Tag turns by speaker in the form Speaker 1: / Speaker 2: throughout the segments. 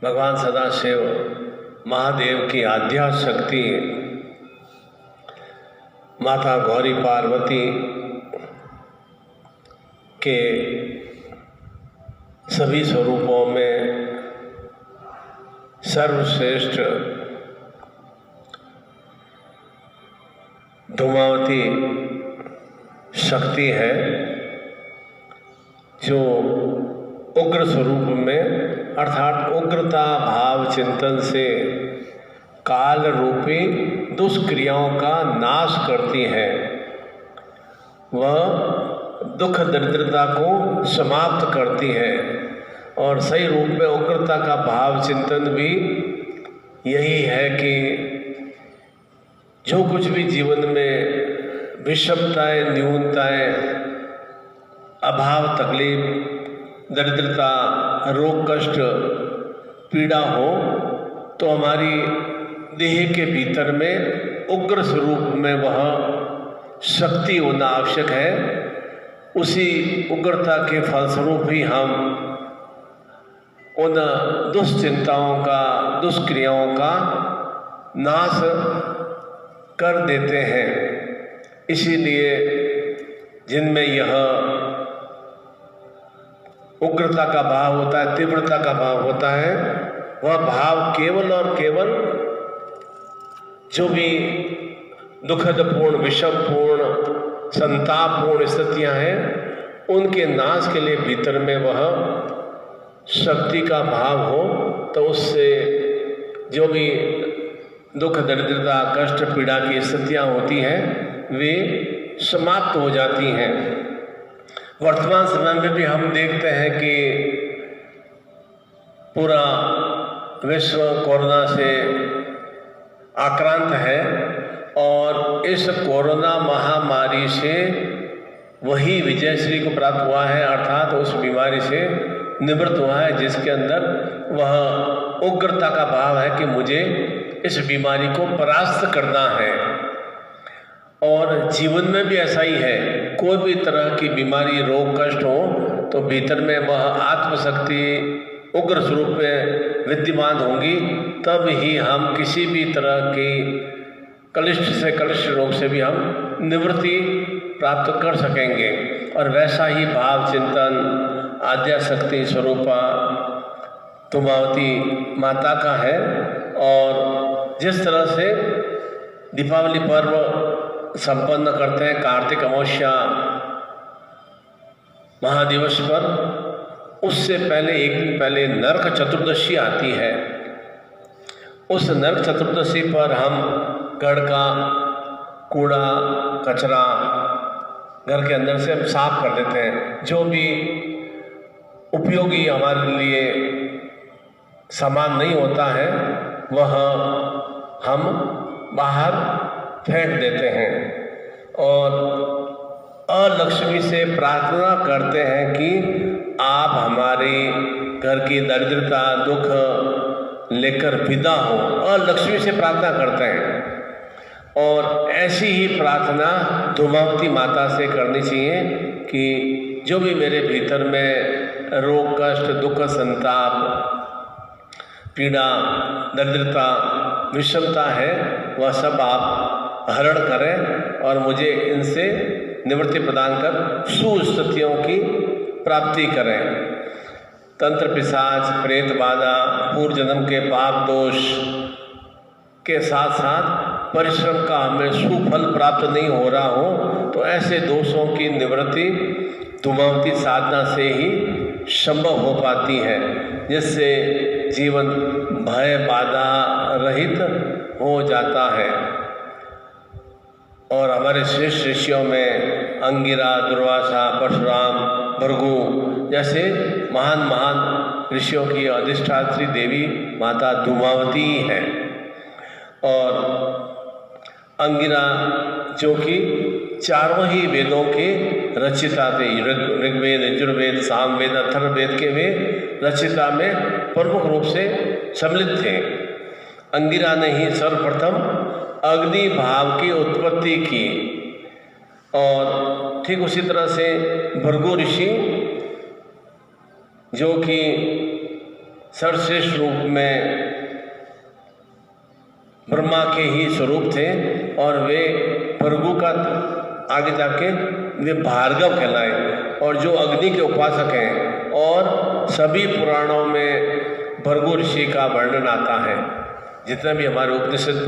Speaker 1: भगवान सदाशिव महादेव की आद्या शक्ति माता गौरी पार्वती के सभी स्वरूपों में सर्वश्रेष्ठ धूमावती शक्ति है, जो उग्र स्वरूप में अर्थात उग्रता भाव चिंतन से काल रूपी दुष्क्रियाओं का नाश करती है। वह दुख दरिद्रता को समाप्त करती है और सही रूप में उग्रता का भाव चिंतन भी यही है कि जो कुछ भी जीवन में विषमताएं, न्यूनताएं, अभाव, तकलीफ, दरिद्रता, रोग, कष्ट, पीड़ा हो, तो हमारी देह के भीतर में उग्र स्वरूप में वह शक्ति होना आवश्यक है। उसी उग्रता के फलस्वरूप ही हम उन दुष्चिंताओं का, दुष्क्रियाओं का नाश कर देते हैं। इसीलिए जिनमें यह उग्रता का भाव होता है, तीव्रता का भाव होता है, वह भाव केवल और केवल जो भी दुखदपूर्ण, विषमपूर्ण, संतापपूर्ण स्थितियां हैं, उनके नाश के लिए भीतर में वह शक्ति का भाव हो, तो उससे जो भी दुख, दरिद्रता, कष्ट, पीड़ा की स्थितियां होती हैं वे समाप्त हो जाती हैं। वर्तमान समय में भी हम देखते हैं कि पूरा विश्व कोरोना से आक्रांत है और इस कोरोना महामारी से वही विजयश्री को प्राप्त हुआ है, अर्थात उस बीमारी से निवृत्त हुआ है जिसके अंदर वह उग्रता का भाव है कि मुझे इस बीमारी को परास्त करना है। और जीवन में भी ऐसा ही है, कोई भी तरह की बीमारी, रोग, कष्ट हो तो भीतर में वह आत्मशक्ति उग्र स्वरूप में विद्यमान होंगी, तब ही हम किसी भी तरह की कलिष्ठ से कलिष्ठ रोग से भी हम निवृत्ति प्राप्त कर सकेंगे। और वैसा ही भाव चिंतन आद्या शक्ति स्वरूपा धूमावती माता का है। और जिस तरह से दीपावली पर्व संपन्न करते हैं कार्तिक अमावस्या महादिवस पर, उससे पहले एक दिन पहले नरक चतुर्दशी आती है। उस नरक चतुर्दशी पर हम घर का कूड़ा कचरा घर के अंदर से हम साफ कर देते हैं। जो भी उपयोगी हमारे लिए सामान नहीं होता है वह हम बाहर फेंक देते हैं और अलक्ष्मी से प्रार्थना करते हैं कि आप हमारे घर की दरिद्रता, दुख लेकर विदा हो। अलक्ष्मी से प्रार्थना करते हैं और ऐसी ही प्रार्थना धूमावती माता से करनी चाहिए कि जो भी मेरे भीतर में रोग, कष्ट, दुख, संताप, पीड़ा, दरिद्रता, विषमता है, वह सब आप हरण करें और मुझे इनसे निवृत्ति प्रदान कर सुस्थितियों की प्राप्ति करें। तंत्र, पिशाच, प्रेत बाधा, पूर्व जन्म के पाप दोष के साथ साथ परिश्रम का हमें सुफल प्राप्त नहीं हो रहा हो, तो ऐसे दोषों की निवृत्ति धूमावती साधना से ही संभव हो पाती है, जिससे जीवन भय बाधा रहित हो जाता है। और हमारे श्रेष्ठ ऋषियों में अंगिरा, दुर्वासा, परशुराम, भृगु जैसे महान महान ऋषियों की अधिष्ठात्री देवी माता धूमावती है। और अंगिरा जो कि चारों ही वेदों के रचिता थे, ऋग्वेद, यजुर्वेद, सामवेद, अथर्ववेद के वे रचिता में प्रमुख रूप से सम्मिलित थे। अंगिरा ने ही सर्वप्रथम अग्नि भाव की उत्पत्ति की। और ठीक उसी तरह से भृगु ऋषि जो कि सर्वश्रेष्ठ रूप में ब्रह्मा के ही स्वरूप थे और वे भृगु का आगे जाके वे भार्गव कहलाए और जो अग्नि के उपासक हैं। और सभी पुराणों में भृगु ऋषि का वर्णन आता है। जितने भी हमारे उपनिषद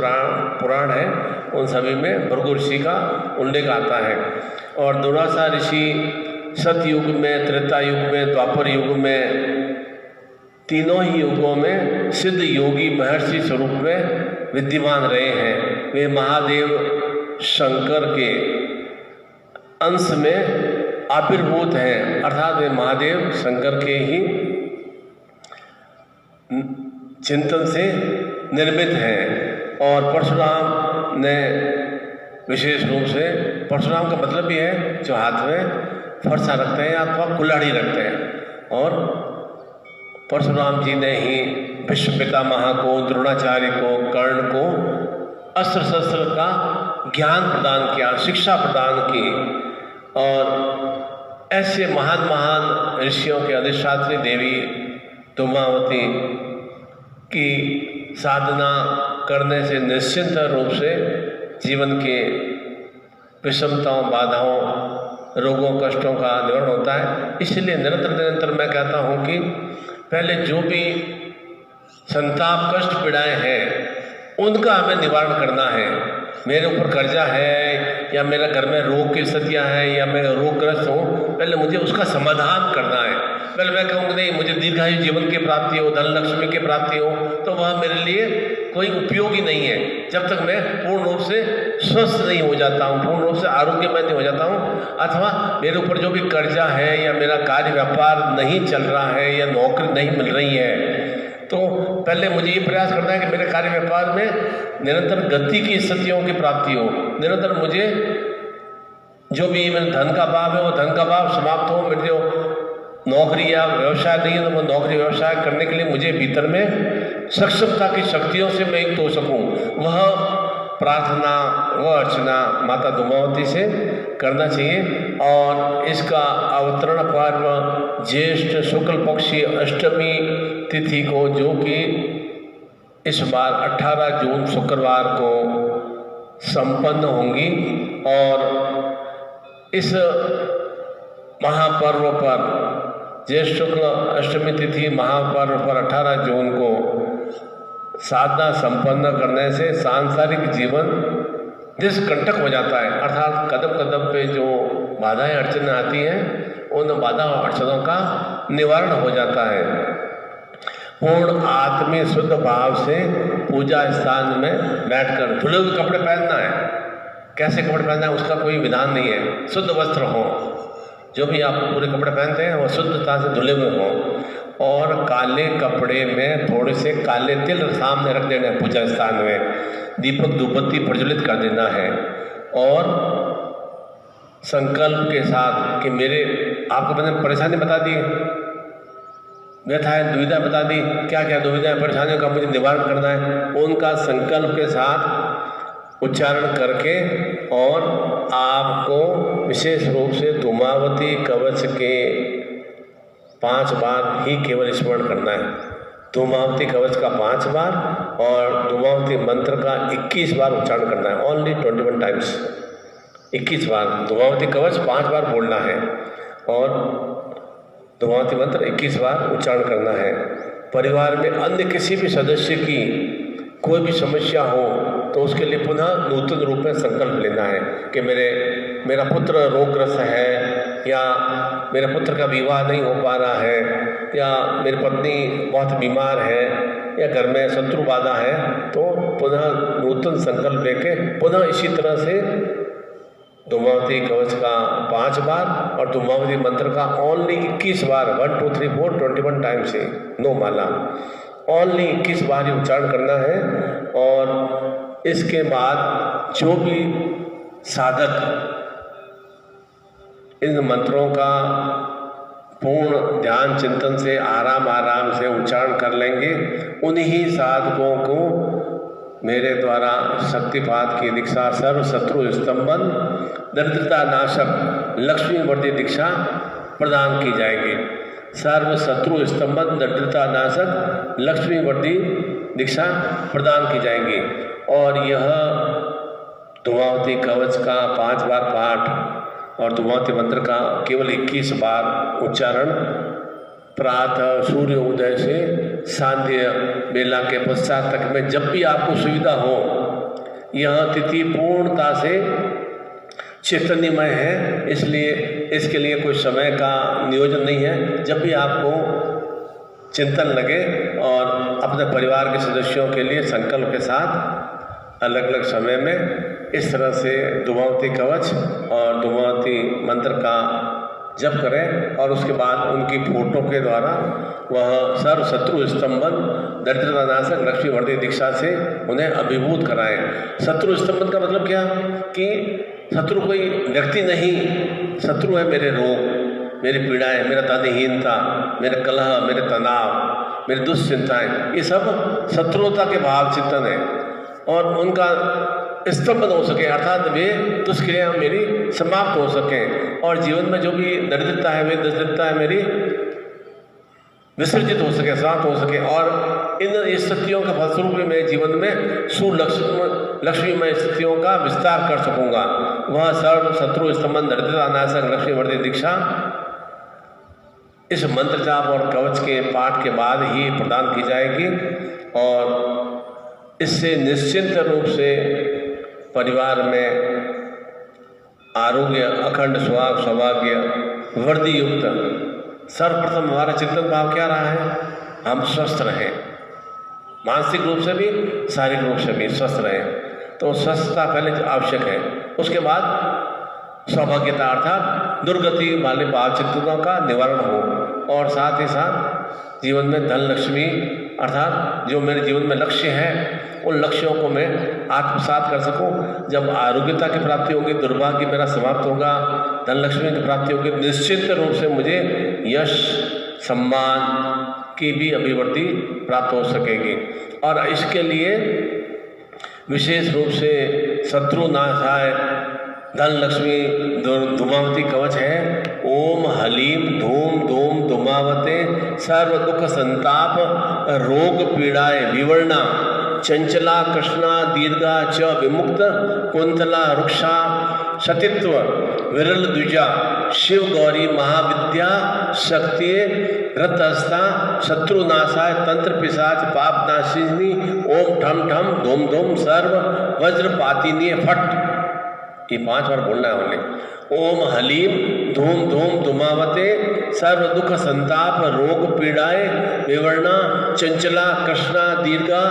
Speaker 1: पुराण हैं उन सभी में भृगु ऋषि का उल्लेख आता है। और दुर्वासा ऋषि सतयुग में, त्रेता युग में, द्वापर युग में, तीनों ही युगों में सिद्ध योगी महर्षि स्वरूप में विद्यमान रहे हैं। वे महादेव शंकर के अंश में आविर्भूत हैं, अर्थात वे महादेव शंकर के ही चिंतन से निर्मित हैं। और परशुराम ने विशेष रूप से, परशुराम का मतलब भी है जो हाथ में फरसा रखते हैं अथवा कुल्हाड़ी रखते हैं। और परशुराम जी ने ही भीष्म पितामह को, द्रोणाचार्य को, कर्ण को अस्त्र शस्त्र का ज्ञान प्रदान किया, शिक्षा प्रदान की। और ऐसे महान महान ऋषियों के अधिष्ठात्री देवी धूमावती की साधना करने से निश्चिंत रूप से जीवन के विषमताओं, बाधाओं, रोगों, कष्टों का निवारण होता है। इसलिए निरंतर मैं कहता हूँ कि पहले जो भी संताप, कष्ट, पीड़ाएं हैं उनका हमें निवारण करना है। मेरे ऊपर कर्जा है या मेरे घर में रोग की स्थितियाँ हैं या मैं रोगग्रस्त हूँ, पहले मुझे उसका समाधान करना है। पहले मैं कहूँगा नहीं मुझे दीर्घायु जीवन की प्राप्ति हो, धन लक्ष्मी की प्राप्ति हो, तो वह मेरे लिए कोई उपयोगी नहीं है जब तक मैं पूर्ण रूप से स्वस्थ नहीं हो जाता हूँ, पूर्ण रूप से आरोग्यमय नहीं हो जाता हूँ। अथवा मेरे ऊपर जो भी कर्जा है या मेरा कार्य व्यापार नहीं चल रहा है या नौकरी नहीं मिल रही है, तो पहले मुझे ये प्रयास करना है कि मेरे कार्य व्यापार में निरंतर गति की स्थितियों की प्राप्ति हो। निरंतर मुझे जो भी मेरे धन का भाव है वो धन का भाव समाप्त हो। मेरे जो नौकरी या व्यवसाय नहीं है तो वो नौकरी व्यवसाय करने के लिए मुझे भीतर में सक्षमता की शक्तियों से मैं युक्त हो सकूँ। वह प्रार्थना, वह अर्चना माता धूमावती से करना चाहिए। और इसका अवतरण पर्व ज्येष्ठ शुक्ल पक्षी अष्टमी तिथि को, जो कि इस बार 18 जून शुक्रवार को संपन्न होंगी। और इस महापर्व पर, ज्येष्ठ शुक्ल अष्टमी तिथि महापर्व पर 18 जून को साधना संपन्न करने से सांसारिक जीवन निष्कंटक हो जाता है। अर्थात कदम कदम पे जो बाधाएं अड़चनें आती हैं उन बाधा अड़चनों का निवारण हो जाता है। पूर्ण आत्मीय शुद्ध भाव से पूजा स्थान में बैठकर धुले हुए कपड़े पहनना है। कैसे कपड़े पहनना है उसका कोई विधान नहीं है। शुद्ध वस्त्र हो, जो भी आप पूरे कपड़े पहनते हैं वो शुद्धता से धुले हुए हों। और काले कपड़े में थोड़े से काले तिल सामने रख देना है पूजा स्थान में। दीपक धूपबत्ती प्रज्वलित कर देना है और संकल्प के साथ कि मेरे, आपको मैंने परेशानी बता दी, व्यथाएं दुविधा बता दी, क्या क्या दुविधाएं परेशानियों का मुझे निवारण करना है, उनका संकल्प के साथ उच्चारण करके और आपको विशेष रूप से धूमावती कवच के 5 बार ही केवल स्मरण करना है। धूमावती कवच का 5 बार और धूमावती मंत्र का 21 बार उच्चारण करना है। ओनली 21 टाइम्स, 21 बार धूमावती कवच 5 बार बोलना है और धूमावती मंत्र 21 बार उच्चारण करना है। परिवार में अन्य किसी भी सदस्य की कोई भी समस्या हो तो उसके लिए पुनः नूतन रूप में संकल्प लेना है कि मेरा पुत्र रोगग्रस्त है या मेरे पुत्र का विवाह नहीं हो पा रहा है या मेरी पत्नी बहुत बीमार है या घर में शत्रु बाधा है, तो पुनः नूतन संकल्प लेके पुनः इसी तरह से धूमावती कवच का 5 बार और धूमावती मंत्र का ओनली 21 बार 1 2 3 4 21 टाइम से, नो माला, ओनली 21 बार ही उच्चारण करना है। और इसके बाद जो भी साधक इन मंत्रों का पूर्ण ध्यान चिंतन से आराम से उच्चारण कर लेंगे, उन्हीं साधकों को मेरे द्वारा शक्तिपात की दीक्षा, सर्व शत्रु स्तंभन, दरिद्रता नाशक, लक्ष्मी वर्धी दीक्षा प्रदान की जाएगी। सर्व शत्रु स्तंभन दरिद्रता नाशक लक्ष्मी वृद्धि दीक्षा प्रदान की जाएगी। और यह धूमावती कवच का 5 बार पाठ और धूमावती मंत्र का केवल 21 बार उच्चारण प्रातः सूर्य उदय से सांध्य बेला के पश्चात तक में जब भी आपको सुविधा हो। यह तिथि पूर्णता से चैतन्यमय है, इसलिए इसके लिए कोई समय का नियोजन नहीं है। जब भी आपको चिंतन लगे और अपने परिवार के सदस्यों के लिए संकल्प के साथ अलग अलग समय में इस तरह से धूमावती कवच और धूमावती मंत्र का जप करें और उसके बाद उनकी फोटो के द्वारा वह सर्व शत्रु स्तंभन दरिद्रता नाशक लक्ष्मी वृद्धि दीक्षा से उन्हें अभिभूत कराएं। शत्रु स्तंभन का मतलब क्या कि शत्रु कोई व्यक्ति नहीं, शत्रु है मेरे रोग, मेरी पीड़ाएं, मेरा तनहीनता, मेरे कलह, मेरे तनाव, मेरी दुश्चिंताएं, ये सब शत्रुता के भाव चिंतन है और उनका स्तंभन हो सके, अर्थात वे दुष्क्रिया मेरी समाप्त हो सकें और जीवन में जो भी दरिद्रता है वे दरिद्रता है मेरी विसर्जित हो सके, समाप्त हो सके और इन स्थितियों का फलस्वरूप मैं जीवन में सुलक्ष्मीमय स्थितियों का विस्तार कर सकूंगा। वह सर्व शत्रु स्तंभन दरिद्रता नाशक लक्ष्मी वृद्धि दीक्षा इस मंत्र जाप और कवच के पाठ के बाद ही प्रदान की जाएगी और इससे निश्चिंत रूप से परिवार में आरोग्य, अखंड सुहाग, सौभाग्य, वृद्धि युक्त। सर्वप्रथम हमारा चिंतन भाव क्या रहा है? हम स्वस्थ रहें, मानसिक रूप से भी शारीरिक रूप से भी स्वस्थ रहें। तो स्वस्थता पहले आवश्यक है। उसके बाद सौभाग्यता अर्थात दुर्गति वाले भाव चिंतनों का निवारण हो और साथ ही साथ जीवन में धन लक्ष्मी अर्थात जो मेरे जीवन में लक्ष्य है उन लक्ष्यों को मैं आत्मसात कर सकूं। जब आरोग्यता की प्राप्ति होगी, दुर्भाग्य मेरा समाप्त होगा, धन लक्ष्मी की प्राप्ति होगी, निश्चित रूप से मुझे यश सम्मान की भी अभिवृद्धि प्राप्त हो सकेगी। और इसके लिए विशेष रूप से शत्रु नाशाय धन लक्ष्मी धूमावती कवच है। ओम हलीम धूम धूम धूमावते सर्व दुख संताप रोग पीड़ाए विवर्णा चंचला कृष्णा दीर्घा च विमुक्त कुंतला रुक्षा सतित्व विरल द्विजा शिव गौरी महाविद्या शक्ति रथस्था शत्रुनाशाय तंत्र पिशाच पाप नाशिनी ओम ठम ठम धूम धूम सर्व वज्रपातिनी फट। ये 5 बार बोलना है हमने। ओम हलीम धूम धूम धूमावते सर्व दुख संताप रोग पीड़ाए विवर्णा चंचला कृष्णा दीर्घा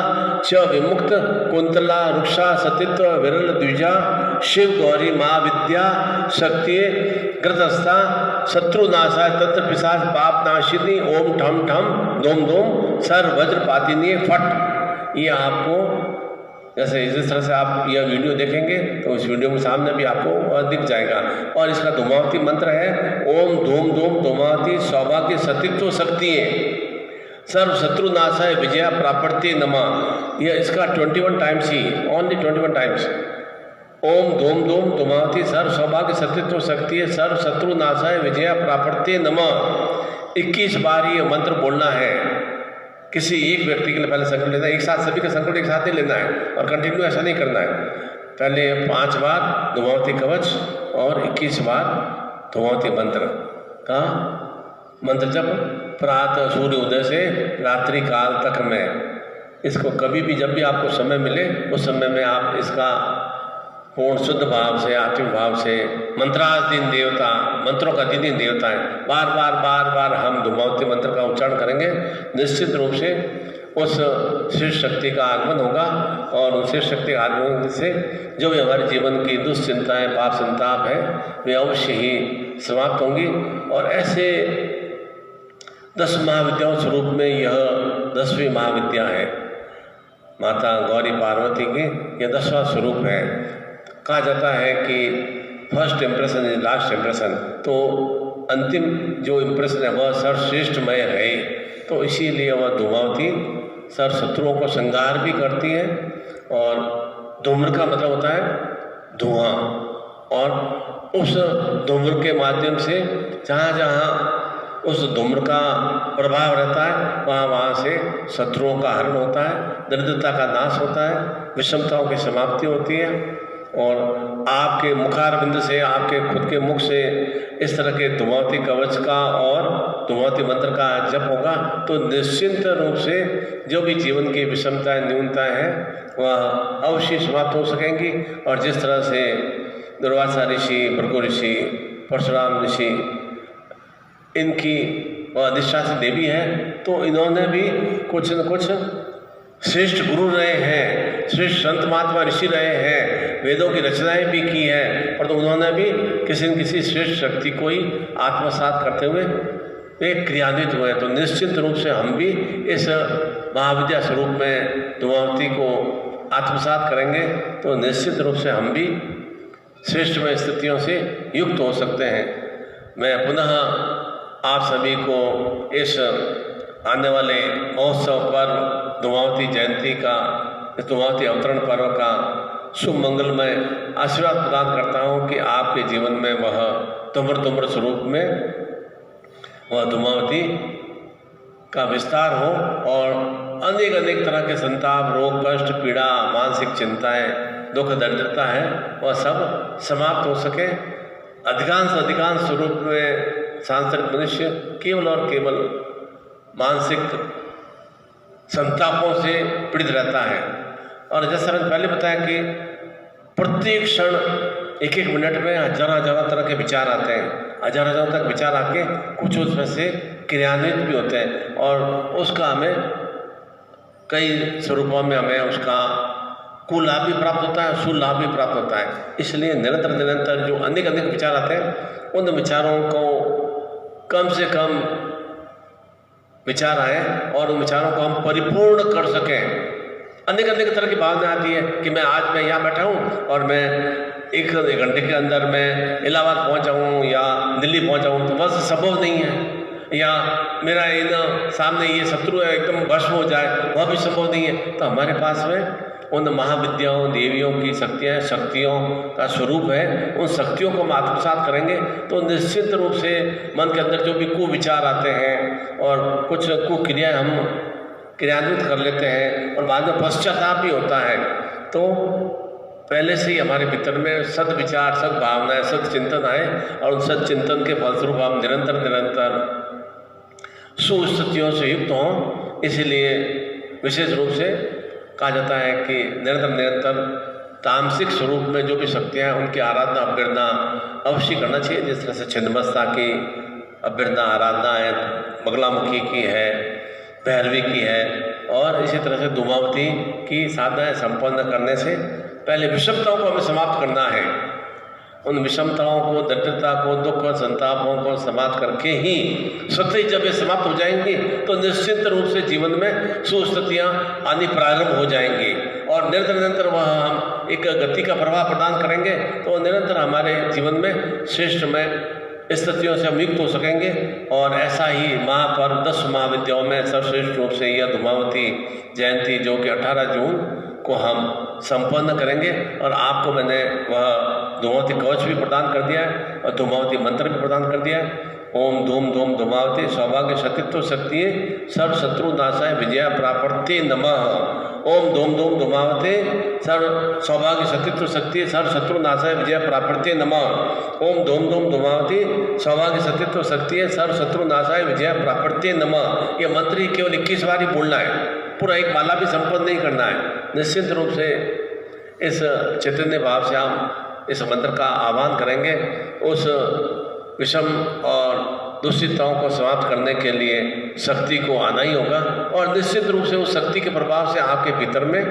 Speaker 1: च विमुक्त कुंतला रुक्षा सतित्व विरल द्विजा शिव गौरी महाविद्या शक्ति ग्रतस्था शत्रुनाशाय तंत्र पिशाच पाप नाशिनी ओम ठम ठम धूम धूम सर्व वज्रपातिनी फट। ये आपको जैसे इस तरह से आप यह वीडियो देखेंगे तो इस वीडियो के सामने भी आपको दिख जाएगा। और इसका धूमावती मंत्र है ओम धूम धूम धूमावती सौभाग्य सतित्व शक्ति सर्व शत्रु नाशाय विजया प्रापर्ति नमः। यह इसका 21 टाइम्स ही, ओनली 21 टाइम्स। ओम धूम धूम धूमावती सर्व सौभाग्य सतित्व शक्ति सर्व शत्रु नाशाय विजया प्रापर्ति नमः। 21 बार ये मंत्र बोलना है। किसी एक व्यक्ति के लिए पहले संकल्प लेना है, एक साथ सभी का संकल्प एक साथ ही लेना है और कंटिन्यू ऐसा नहीं करना है। पहले 5 बार धूमावती कवच और 21 बार धूमावती मंत्र का मंत्र जप प्रातः सूर्य उदय से रात्रि काल तक में। इसको कभी भी जब भी आपको समय मिले उस समय में आप इसका पूर्ण शुद्ध भाव से आत्मिक भाव से मंत्राधीन देवता मंत्रों का दीदी देवता है बार बार हम धूमावती मंत्र का उच्चारण करेंगे। निश्चित रूप से उस शिव शक्ति का आगमन होगा और उस शिव शक्ति के आगमन से जो भी हमारे जीवन की दुश्चिंताएं पाप संताप है वे अवश्य ही समाप्त होंगी। और ऐसे 10 महाविद्याओं स्वरूप में यह 10वीं महाविद्या है। माता गौरी पार्वती की यह 10वां स्वरूप है। कहा जाता है कि first impression is last impression, तो अंतिम जो इम्प्रेशन है वह सर्वश्रेष्ठमय है। तो इसीलिए वह धूमावती सर्व शत्रुओं को संहार भी करती है। और धूम्र का मतलब होता है धुआं, और उस धूम्र के माध्यम से जहाँ जहाँ उस धूम्र का प्रभाव रहता है, वहाँ से शत्रुओं का हरण होता है, दरिद्रता का नाश होता है, विषमताओं की समाप्ति होती है। और आपके मुखारविंद से, आपके खुद के मुख से इस तरह के धूमावती कवच का और धूमावती मंत्र का जप होगा तो निश्चिंत रूप से जो भी जीवन की विषमताएं, न्यूनताएं हैं वह अवश्य समाप्त हो सकेंगी। और जिस तरह से दुर्वासा ऋषि, भृगु ऋषि, परशुराम ऋषि इनकी अधिष्ठात्री देवी है, तो इन्होंने भी कुछ न कुछ श्रेष्ठ गुरु रहे हैं, श्रेष्ठ संत महात्मा ऋषि रहे हैं, वेदों की रचनाएं भी की हैं, पर तो उन्होंने भी किसी न किसी श्रेष्ठ शक्ति को ही आत्मसात करते हुए एक क्रियान्वित हुए। तो निश्चित रूप से हम भी इस महाविद्या स्वरूप में धूमावती को आत्मसात करेंगे तो निश्चित रूप से हम भी श्रेष्ठमय स्थितियों से युक्त हो सकते हैं। मैं पुनः आप सभी को इस आने वाले महोत्सव पर धूमावती जयंती का, इस धूमावती अवतरण पर्व का शुभ मंगलमय आशीर्वाद प्रदान करता हूँ कि आपके जीवन में वह धूम्र स्वरूप में वह धूमावती का विस्तार हो और अनेक अनेक तरह के संताप, रोग, कष्ट, पीड़ा, मानसिक चिंताएं, दुख, दरिद्रता है वह सब समाप्त हो सके। अधिकांश स्वरूप में सांसारिक मनुष्य केवल और केवल मानसिक संतापों से पीड़ित रहता है। और जैसा मैंने पहले बताया कि प्रत्येक क्षण एक एक मिनट में हजारों तरह के विचार आते हैं, हजारों तक विचार आके कुछ उसमें से क्रियान्वित भी होते हैं और उसका हमें कई स्वरूपों में हमें उसका कुलाभ भी प्राप्त होता है, सुलाभ भी प्राप्त होता है। इसलिए निरंतर जो अनेक विचार आते हैं उन विचारों को कम से कम विचार आए और उन विचारों को हम परिपूर्ण कर सकें। अनेक तरह की भावना आती है कि मैं यहाँ बैठा हूँ और मैं एक घंटे के अंदर मैं इलाहाबाद पहुँच जाऊँ या दिल्ली पहुँच जाऊँ, तो बस संभव नहीं है। या मेरा इन सामने ये शत्रु है एकदम भस्म हो जाए, वह भी संभव नहीं है। तो हमारे पास में उन महाविद्याओं, देवियों की शक्तियों का स्वरूप है, उन शक्तियों को हम आत्मसात करेंगे तो निश्चित रूप से मन के अंदर जो भी कुविचार आते हैं और कुछ कुक्रियाएं हम क्रियान्वित कर लेते हैं और बाद में पश्चाताप भी होता है, तो पहले से ही हमारे भीतर में सद्विचार, सद्भावनाएं, सदचिंतन आए और उन सदचिंतन के फलस्वरूप हम निरंतर सुस्थितियों से युक्त हों। इसीलिए विशेष रूप से कहा जाता है कि निरंतर तामसिक स्वरूप में जो भी शक्तियाँ हैं उनकी आराधना, अभ्यर्थना अवश्य करना चाहिए। जिस तरह से छिन्नमस्ता की अभ्यर्थना, आराधना है, बगलामुखी की है, भैरवी की है और इसी तरह से धूमावती की साधनाएं संपन्न करने से पहले विषमताओं को हमें समाप्त करना है। उन विषमताओं को, दरिद्रता को, दुख और संतापों को समाप्त करके ही स्वतः जब ये समाप्त हो जाएंगी तो निश्चित रूप से जीवन में सुस्थितियाँ आनी प्रारंभ हो जाएंगी और निरंतर वह हम एक गति का प्रभाव प्रदान करेंगे तो निरंतर हमारे जीवन में श्रेष्ठमय स्थितियों से हम युक्त हो सकेंगे। और ऐसा ही महापर्व 10 महाविद्याओं में सर्वश्रेष्ठ रूप से यह धूमावती जयंती जो कि 18 जून को हम संपन्न करेंगे और आपको मैंने वह धूमावती कवच भी प्रदान कर दिया है और धूमावती मंत्र भी प्रदान कर दिया है। ओम धूम धूम धूमावती सौभाग्य शक्तित्व शक्ति सर्व शत्रु नाशाय विजया प्राप्ति नमः। ओम धूम धूम धूमावती सर्व सौभाग्य शक्तित्व शक्ति सर्व शत्रु नाशाय विजया प्राप्ति नमः। ओम धूम धूम धूमावती सौभाग्य शक्तित्व शक्ति सर्व शत्रु नाशाय विजया प्राप्ति नमः। यह मंत्र ही केवल 21 बार ही बोलना है, पूरा एक माला भी संपन्न नहीं करना है। निश्चित रूप से इस चैतन्य भाव से हम इस मंत्र का आह्वान करेंगे। उस विषम और दुष्टताओं को समाप्त करने के लिए शक्ति को आना ही होगा और निश्चित रूप से उस शक्ति के प्रभाव से आपके भीतर में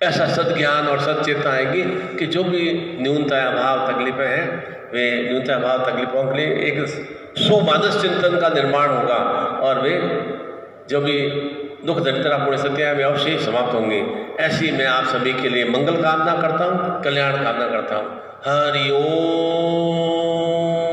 Speaker 1: ऐसा सद्ज्ञान और सच्चेतना आएगी कि जो भी न्यूनता, अभाव, तकलीफें हैं वे न्यूनता, अभाव, तकलीफों के लिए एक सुमानस चिंतन का निर्माण होगा और वे जो भी दुख, दरिद्रता, पूर्ण स्थितियाँ वे अवश्य समाप्त होंगी। ऐसी मैं आप सभी के लिए मंगल कामना करता हूँ, कल्याण कामना करता हूँ। हरि ओम।